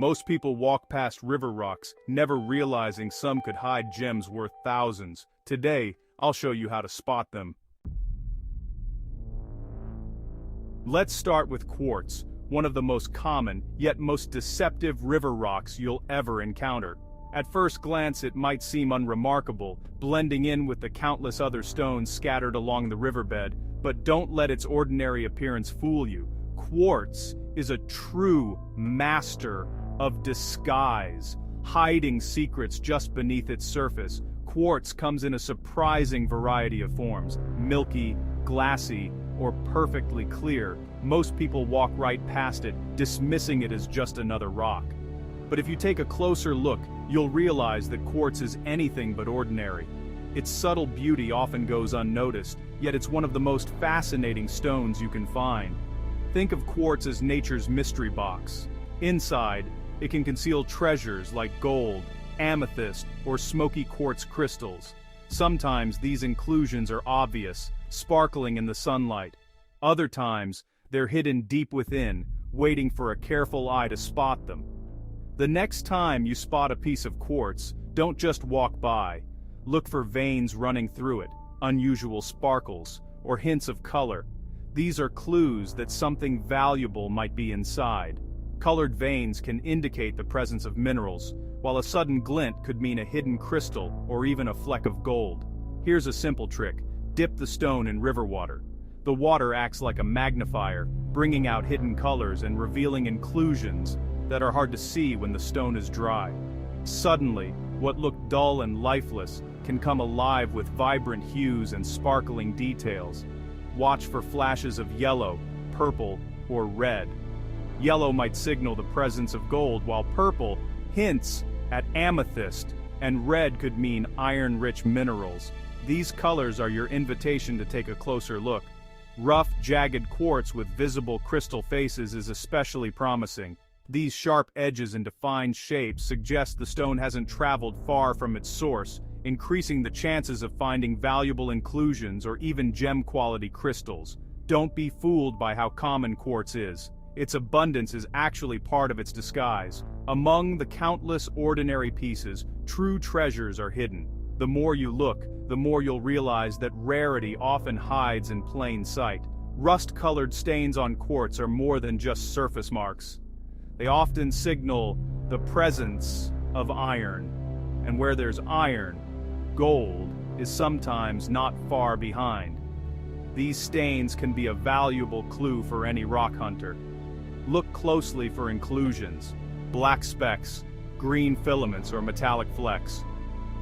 Most people walk past river rocks, never realizing some could hide gems worth thousands. Today, I'll show you how to spot them. Let's start with quartz, one of the most common, yet most deceptive river rocks you'll ever encounter. At first glance it might seem unremarkable, blending in with the countless other stones scattered along the riverbed, but don't let its ordinary appearance fool you. Quartz is a true master of disguise, hiding secrets just beneath its surface. Quartz comes in a surprising variety of forms: milky, glassy, or perfectly clear. Most people walk right past it, dismissing it as just another rock. But if you take a closer look, you'll realize that quartz is anything but ordinary. Its subtle beauty often goes unnoticed, yet it's one of the most fascinating stones you can find. Think of quartz as nature's mystery box. Inside, it can conceal treasures like gold, amethyst, or smoky quartz crystals. Sometimes these inclusions are obvious, sparkling in the sunlight. Other times, they're hidden deep within, waiting for a careful eye to spot them. The next time you spot a piece of quartz, don't just walk by. Look for veins running through it, unusual sparkles, or hints of color. These are clues that something valuable might be inside. Colored veins can indicate the presence of minerals, while a sudden glint could mean a hidden crystal or even a fleck of gold. Here's a simple trick: dip the stone in river water. The water acts like a magnifier, bringing out hidden colors and revealing inclusions that are hard to see when the stone is dry. Suddenly, what looked dull and lifeless can come alive with vibrant hues and sparkling details. Watch for flashes of yellow, purple, or red. Yellow might signal the presence of gold, while purple hints at amethyst, and red could mean iron-rich minerals. These colors are your invitation to take a closer look. Rough, jagged quartz with visible crystal faces is especially promising. These sharp edges and defined shapes suggest the stone hasn't traveled far from its source, increasing the chances of finding valuable inclusions or even gem-quality crystals. Don't be fooled by how common quartz is. Its abundance is actually part of its disguise. Among the countless ordinary pieces, true treasures are hidden. The more you look, the more you'll realize that rarity often hides in plain sight. Rust-colored stains on quartz are more than just surface marks. They often signal the presence of iron. And where there's iron, gold is sometimes not far behind. These stains can be a valuable clue for any rock hunter. Look closely for inclusions: black specks, green filaments, or metallic flecks.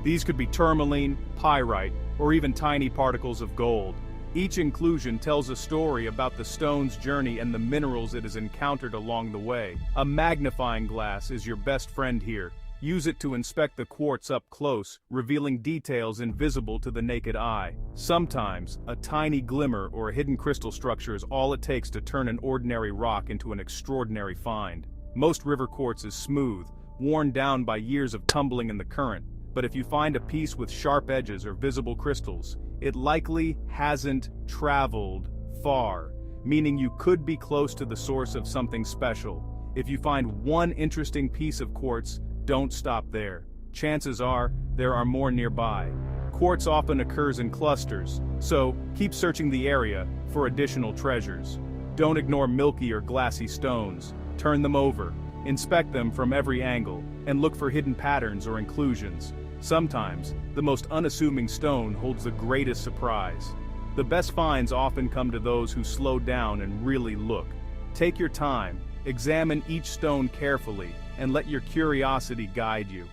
These could be tourmaline, pyrite, or even tiny particles of gold. Each inclusion tells a story about the stone's journey and the minerals it has encountered along the way. A magnifying glass is your best friend here. Use it to inspect the quartz up close, revealing details invisible to the naked eye. Sometimes, a tiny glimmer or a hidden crystal structure is all it takes to turn an ordinary rock into an extraordinary find. Most river quartz is smooth, worn down by years of tumbling in the current. But if you find a piece with sharp edges or visible crystals, it likely hasn't traveled far, meaning you could be close to the source of something special. If you find one interesting piece of quartz, don't stop there. Chances are, there are more nearby. Quartz often occurs in clusters, so keep searching the area for additional treasures. Don't ignore milky or glassy stones. Turn them over, inspect them from every angle, and look for hidden patterns or inclusions. Sometimes, the most unassuming stone holds the greatest surprise. The best finds often come to those who slow down and really look. Take your time, examine each stone carefully, and let your curiosity guide you.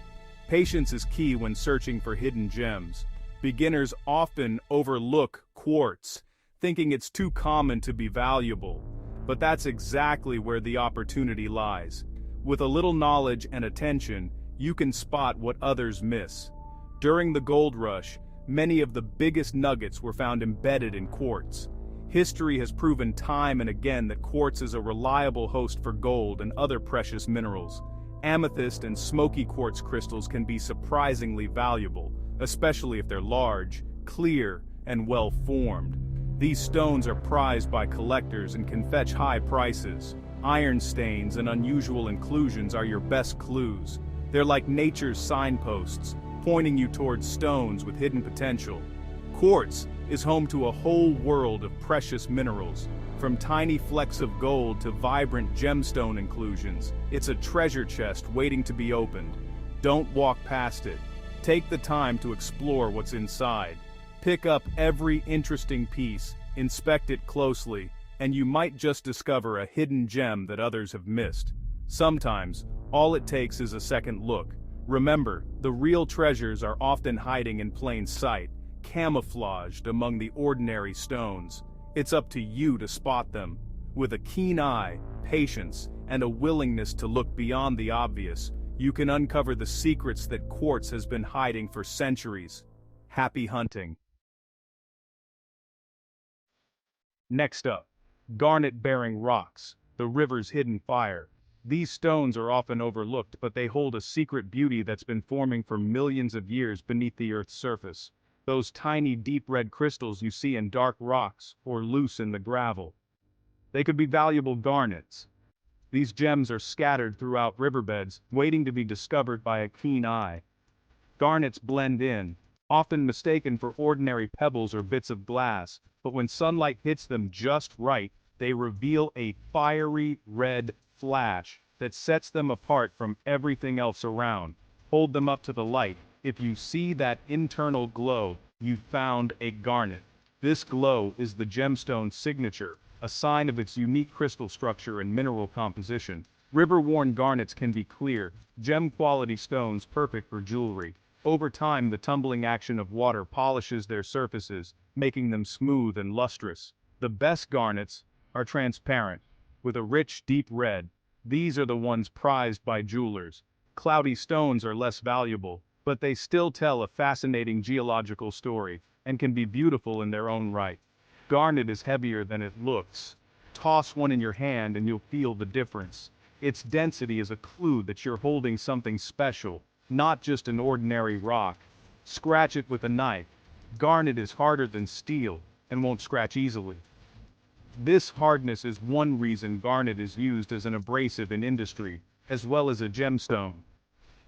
Patience is key when searching for hidden gems. Beginners often overlook quartz, thinking it's too common to be valuable. But that's exactly where the opportunity lies. With a little knowledge and attention, you can spot what others miss. During the gold rush, many of the biggest nuggets were found embedded in quartz. History has proven time and again that quartz is a reliable host for gold and other precious minerals. Amethyst and smoky quartz crystals can be surprisingly valuable, especially if they're large, clear, and well-formed. These stones are prized by collectors and can fetch high prices. Iron stains and unusual inclusions are your best clues. They're like nature's signposts, pointing you towards stones with hidden potential. Quartz is home to a whole world of precious minerals. From tiny flecks of gold to vibrant gemstone inclusions, it's a treasure chest waiting to be opened. Don't walk past it. Take the time to explore what's inside. Pick up every interesting piece, inspect it closely, and you might just discover a hidden gem that others have missed. Sometimes, all it takes is a second look. Remember, the real treasures are often hiding in plain sight, camouflaged among the ordinary stones. It's up to you to spot them. With a keen eye, patience, and a willingness to look beyond the obvious, you can uncover the secrets that quartz has been hiding for centuries. Happy hunting. Next up, garnet-bearing rocks, the river's hidden fire. These stones are often overlooked, but they hold a secret beauty that's been forming for millions of years beneath the Earth's surface. Those tiny deep red crystals you see in dark rocks or loose in the gravel. They could be valuable garnets. These gems are scattered throughout riverbeds, waiting to be discovered by a keen eye. Garnets blend in, often mistaken for ordinary pebbles or bits of glass, but when sunlight hits them just right, they reveal a fiery red flash that sets them apart from everything else around. Hold them up to the light. If you see that internal glow, you've found a garnet. This glow is the gemstone signature, a sign of its unique crystal structure and mineral composition. River-worn garnets can be clear, gem-quality stones perfect for jewelry. Over time, the tumbling action of water polishes their surfaces, making them smooth and lustrous. The best garnets are transparent, with a rich, deep red. These are the ones prized by jewelers. Cloudy stones are less valuable, but they still tell a fascinating geological story, and can be beautiful in their own right. Garnet is heavier than it looks. Toss one in your hand and you'll feel the difference. Its density is a clue that you're holding something special, not just an ordinary rock. Scratch it with a knife. Garnet is harder than steel, and won't scratch easily. This hardness is one reason garnet is used as an abrasive in industry, as well as a gemstone.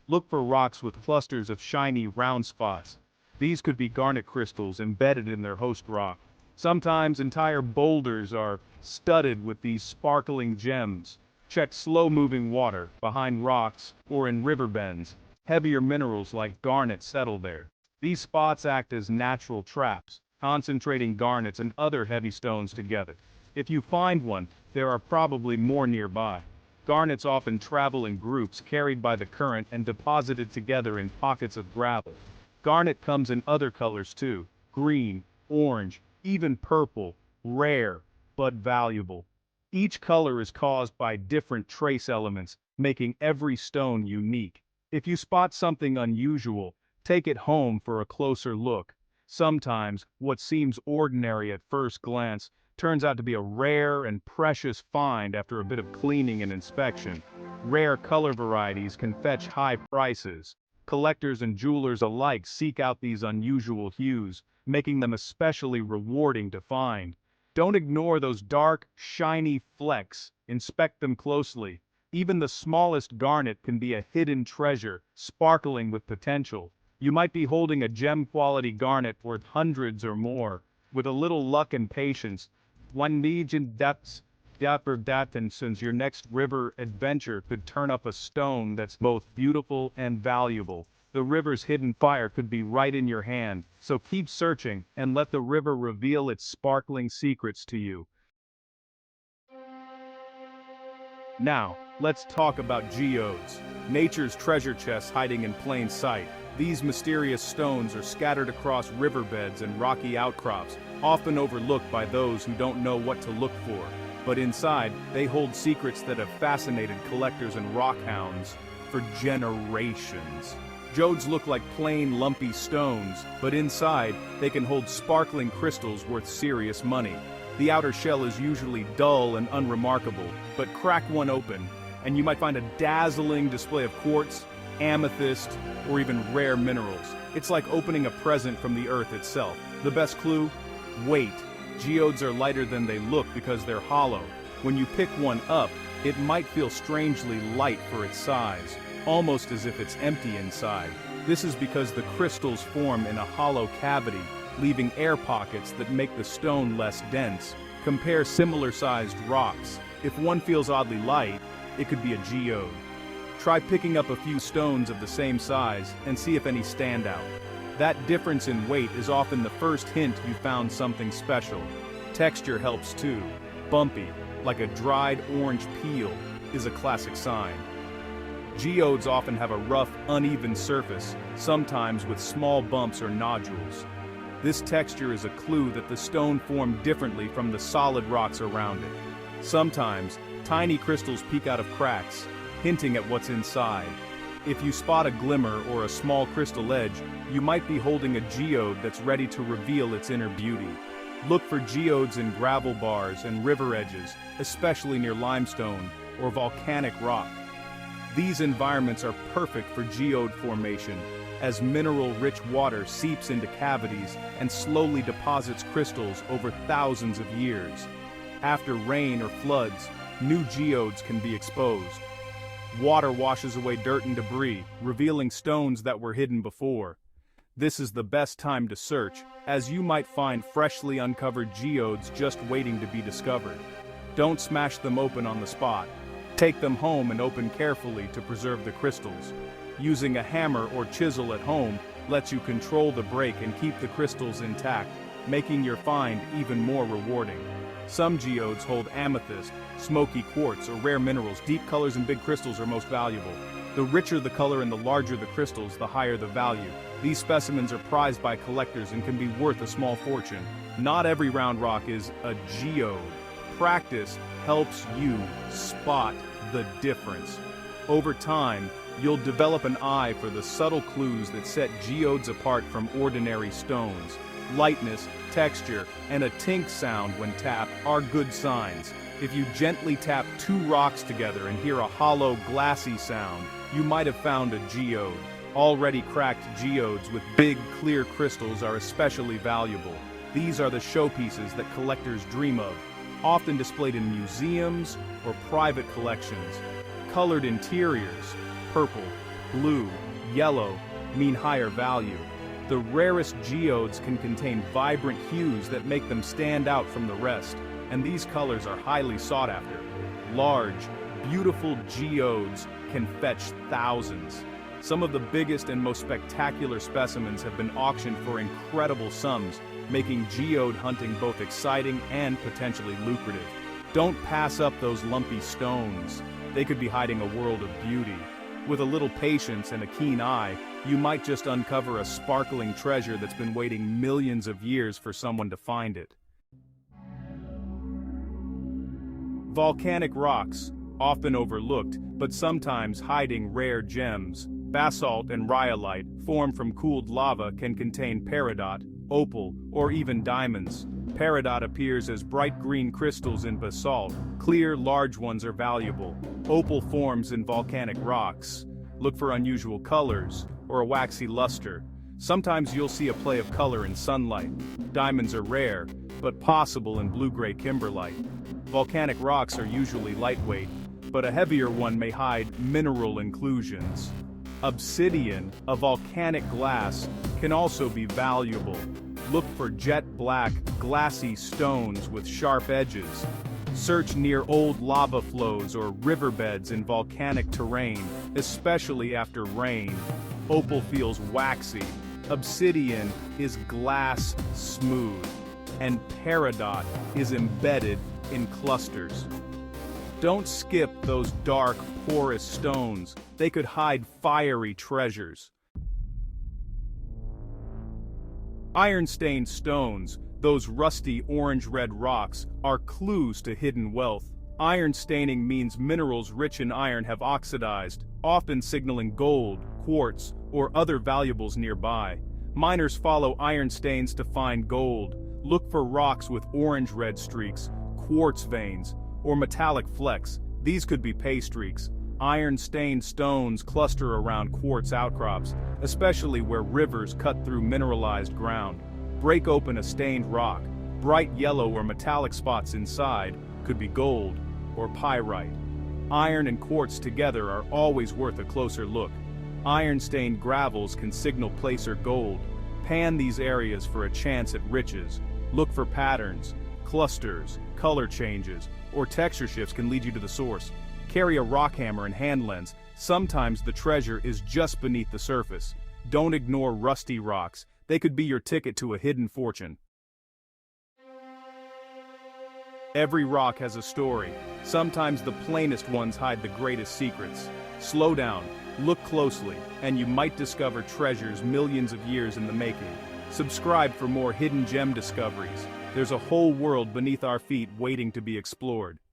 Look for rocks with clusters of shiny, round spots. These could be garnet crystals embedded in their host rock. Sometimes entire boulders are studded with these sparkling gems. Check slow-moving water, behind rocks, or in river bends. Heavier minerals like garnet settle there. These spots act as natural traps, concentrating garnets and other heavy stones together. If you find one, there are probably more nearby. Garnets often travel in groups carried by the current and deposited together in pockets of gravel. Garnet comes in other colors too: green, orange, even purple, rare, but valuable. Each color is caused by different trace elements, making every stone unique. If you spot something unusual, take it home for a closer look. Sometimes, what seems ordinary at first glance turns out to be a rare and precious find after a bit of cleaning and inspection. Rare color varieties can fetch high prices. Collectors and jewelers alike seek out these unusual hues, making them especially rewarding to find. Don't ignore those dark, shiny flecks. Inspect them closely. Even the smallest garnet can be a hidden treasure, sparkling with potential. You might be holding a gem-quality garnet worth hundreds or more. With a little luck and patience, one legion depths, since your next river adventure could turn up a stone that's both beautiful and valuable. The river's hidden fire could be right in your hand, so keep searching and let the river reveal its sparkling secrets to you. Now, let's talk about geodes, nature's treasure chests hiding in plain sight. These mysterious stones are scattered across riverbeds and rocky outcrops, often overlooked by those who don't know what to look for. But inside, they hold secrets that have fascinated collectors and rockhounds for generations. Geodes look like plain, lumpy stones, but inside, they can hold sparkling crystals worth serious money. The outer shell is usually dull and unremarkable, but crack one open, and you might find a dazzling display of quartz, amethyst, or even rare minerals. It's like opening a present from the earth itself. The best clue? Weight. Geodes are lighter than they look because they're hollow. When you pick one up, It might feel strangely light for its size, almost as if it's empty inside. This is because the crystals form in a hollow cavity, leaving air pockets that make the stone less dense. Compare similar-sized rocks. If one feels oddly light, it could be a geode. Try picking up a few stones of the same size and see if any stand out. That difference in weight is often the first hint you found something special. Texture helps too. Bumpy, like a dried orange peel, is a classic sign. Geodes often have a rough, uneven surface, sometimes with small bumps or nodules. This texture is a clue that the stone formed differently from the solid rocks around it. Sometimes, tiny crystals peek out of cracks, hinting at what's inside. If you spot a glimmer or a small crystal edge, you might be holding a geode that's ready to reveal its inner beauty. Look for geodes in gravel bars and river edges, especially near limestone or volcanic rock. These environments are perfect for geode formation, as mineral-rich water seeps into cavities and slowly deposits crystals over thousands of years. After rain or floods, new geodes can be exposed. Water washes away dirt and debris, revealing stones that were hidden before. This is the best time to search, as you might find freshly uncovered geodes just waiting to be discovered. Don't smash them open on the spot. Take them home and open carefully to preserve the crystals. Using a hammer or chisel at home lets you control the break and keep the crystals intact, making your find even more rewarding. Some geodes hold amethyst, smoky quartz, or rare minerals. Deep colors and big crystals are most valuable. The richer the color and the larger the crystals, the higher the value. These specimens are prized by collectors and can be worth a small fortune. Not every round rock is a geode. Practice helps you spot the difference. Over time, you'll develop an eye for the subtle clues that set geodes apart from ordinary stones. Lightness, texture, and a tink sound when tapped are good signs. If you gently tap two rocks together and hear a hollow, glassy sound, you might have found a geode. Already cracked geodes with big, clear crystals are especially valuable. These are the showpieces that collectors dream of, often displayed in museums or private collections. Colored interiors, purple, blue, yellow, mean higher value. The rarest geodes can contain vibrant hues that make them stand out from the rest, and these colors are highly sought after. Large, beautiful geodes can fetch thousands. Some of the biggest and most spectacular specimens have been auctioned for incredible sums, making geode hunting both exciting and potentially lucrative. Don't pass up those lumpy stones. They could be hiding a world of beauty. With a little patience and a keen eye, you might just uncover a sparkling treasure that's been waiting millions of years for someone to find it. Volcanic rocks, often overlooked, but sometimes hiding rare gems. Basalt and rhyolite, formed from cooled lava, can contain peridot, opal, or even diamonds. Peridot appears as bright green crystals in basalt. Clear, large ones are valuable. Opal forms in volcanic rocks. Look for unusual colors, or a waxy luster. Sometimes you'll see a play of color in sunlight. Diamonds are rare, but possible in blue-gray kimberlite. Volcanic rocks are usually lightweight, but a heavier one may hide mineral inclusions. Obsidian, a volcanic glass, can also be valuable. Look for jet black, glassy stones with sharp edges. Search near old lava flows or riverbeds in volcanic terrain, especially after rain. Opal feels waxy. Obsidian is glass smooth. And peridot is embedded in clusters. Don't skip those dark, porous stones. They could hide fiery treasures. Iron-stained stones, those rusty orange-red rocks, are clues to hidden wealth. Iron staining means minerals rich in iron have oxidized, often signaling gold, quartz, or other valuables nearby. Miners follow iron stains to find gold. Look for rocks with orange-red streaks, quartz veins, or metallic flecks. These could be pay streaks. Iron-stained stones cluster around quartz outcrops, especially where rivers cut through mineralized ground. Break open a stained rock. Bright yellow or metallic spots inside could be gold or pyrite. Iron and quartz together are always worth a closer look. Iron-stained gravels can signal placer gold. Pan these areas for a chance at riches. Look for patterns, clusters, color changes, or texture shifts can lead you to the source. Carry a rock hammer and hand lens. Sometimes the treasure is just beneath the surface. Don't ignore rusty rocks. They could be your ticket to a hidden fortune. Every rock has a story. Sometimes the plainest ones hide the greatest secrets. Slow down, look closely, and you might discover treasures millions of years in the making. Subscribe for more hidden gem discoveries. There's a whole world beneath our feet waiting to be explored.